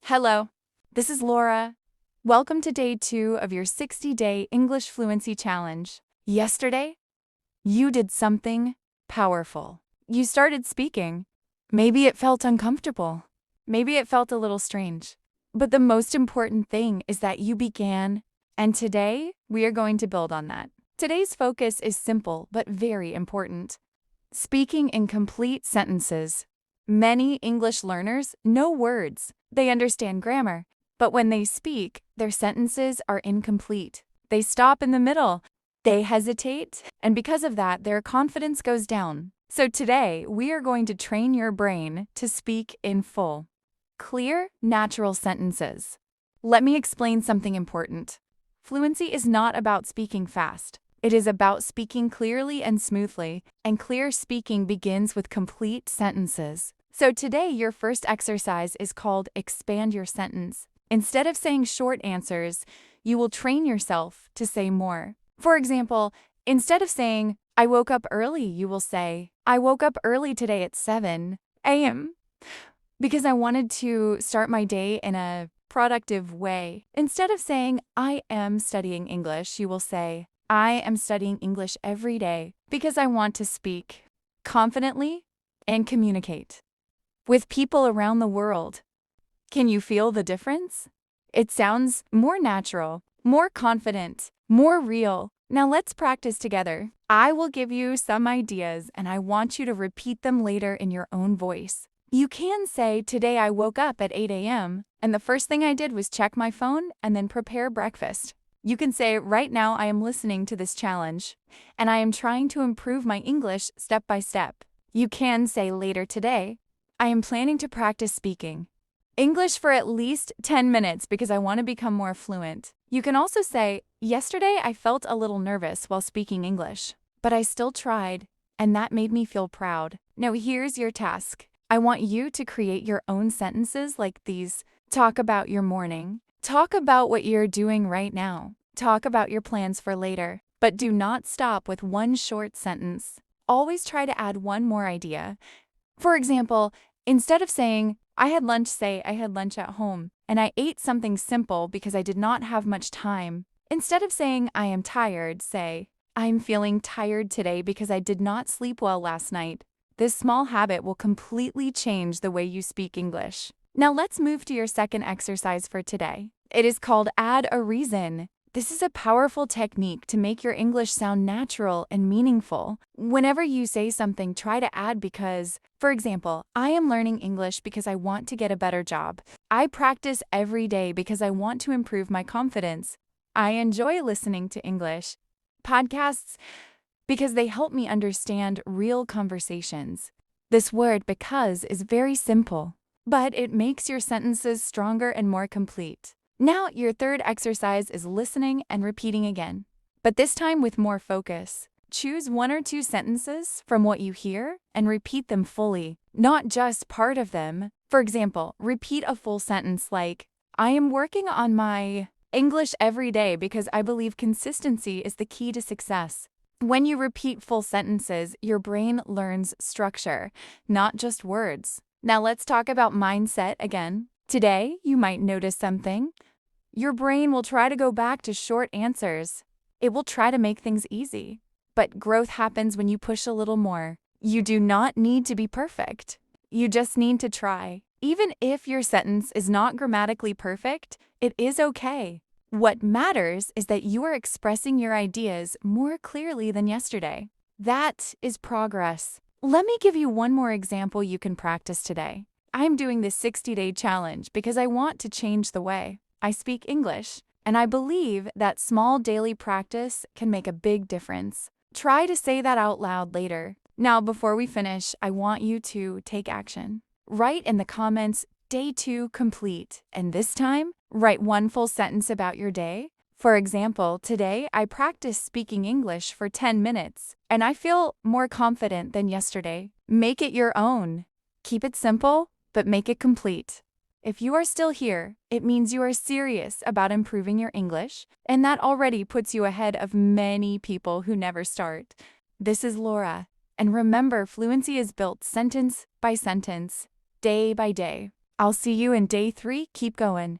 Hello, this is Laura. Welcome to day 2 of your 60-day English Fluency Challenge. Yesterday, you did something powerful. You started speaking. Maybe it felt uncomfortable. Maybe it felt a little strange. But the most important thing is that you began, and today we are going to build on that. Today's focus is simple but very important. Speaking in complete sentences. Many English learners know words. They understand grammar, but when they speak, their sentences are incomplete. They stop in the middle, they hesitate, and because of that, their confidence goes down. So today, we are going to train your brain to speak in full. Clear, natural sentences. Let me explain something important. Fluency is not about speaking fast. It is about speaking clearly and smoothly, and clear speaking begins with complete sentences. So today, your first exercise is called Expand Your Sentence. Instead of saying short answers, you will train yourself to say more. For example, instead of saying, I woke up early, you will say, I woke up early today at 7 a.m. because I wanted to start my day in a productive way. Instead of saying, I am studying English, you will say, I am studying English every day because I want to speak confidently and communicate with people around the world. Can you feel the difference? It sounds more natural, more confident, more real. Now let's practice together. I will give you some ideas and I want you to repeat them later in your own voice. You can say, today I woke up at 8 a.m. and the first thing I did was check my phone and then prepare breakfast. You can say, right now I am listening to this challenge and I am trying to improve my English step by step. You can say later today, I am planning to practice speaking English for at least 10 minutes because I want to become more fluent. You can also say, yesterday I felt a little nervous while speaking English, but I still tried, and that made me feel proud. Now here's your task. I want you to create your own sentences like these. Talk about your morning. Talk about what you're doing right now. Talk about your plans for later. But do not stop with one short sentence. Always try to add one more idea. For example, instead of saying, I had lunch, say, I had lunch at home, and I ate something simple because I did not have much time. Instead of saying, I am tired, say, I'm feeling tired today because I did not sleep well last night. This small habit will completely change the way you speak English. Now let's move to your second exercise for today. It is called Add a Reason. This is a powerful technique to make your English sound natural and meaningful. Whenever you say something, try to add because, for example, I am learning English because I want to get a better job. I practice every day because I want to improve my confidence. I enjoy listening to English podcasts because they help me understand real conversations. This word because is very simple, but it makes your sentences stronger and more complete. Now, your third exercise is listening and repeating again, but this time with more focus. Choose 1 or 2 sentences from what you hear and repeat them fully, not just part of them. For example, repeat a full sentence like, I am working on my English every day because I believe consistency is the key to success. When you repeat full sentences, your brain learns structure, not just words. Now let's talk about mindset again. Today, you might notice something. Your brain will try to go back to short answers. It will try to make things easy. But growth happens when you push a little more. You do not need to be perfect. You just need to try. Even if your sentence is not grammatically perfect, it is okay. What matters is that you are expressing your ideas more clearly than yesterday. That is progress. Let me give you one more example you can practice today. I'm doing this 60-day challenge because I want to change the way I speak English, and I believe that small daily practice can make a big difference. Try to say that out loud later. Now, before we finish, I want you to take action. Write in the comments, day 2 complete, and this time, write one full sentence about your day. For example, today I practiced speaking English for 10 minutes, and I feel more confident than yesterday. Make it your own. Keep it simple, but make it complete. If you are still here, it means you are serious about improving your English, and that already puts you ahead of many people who never start. This is Laura, and remember, fluency is built sentence by sentence, day by day. I'll see you in day 3. Keep going.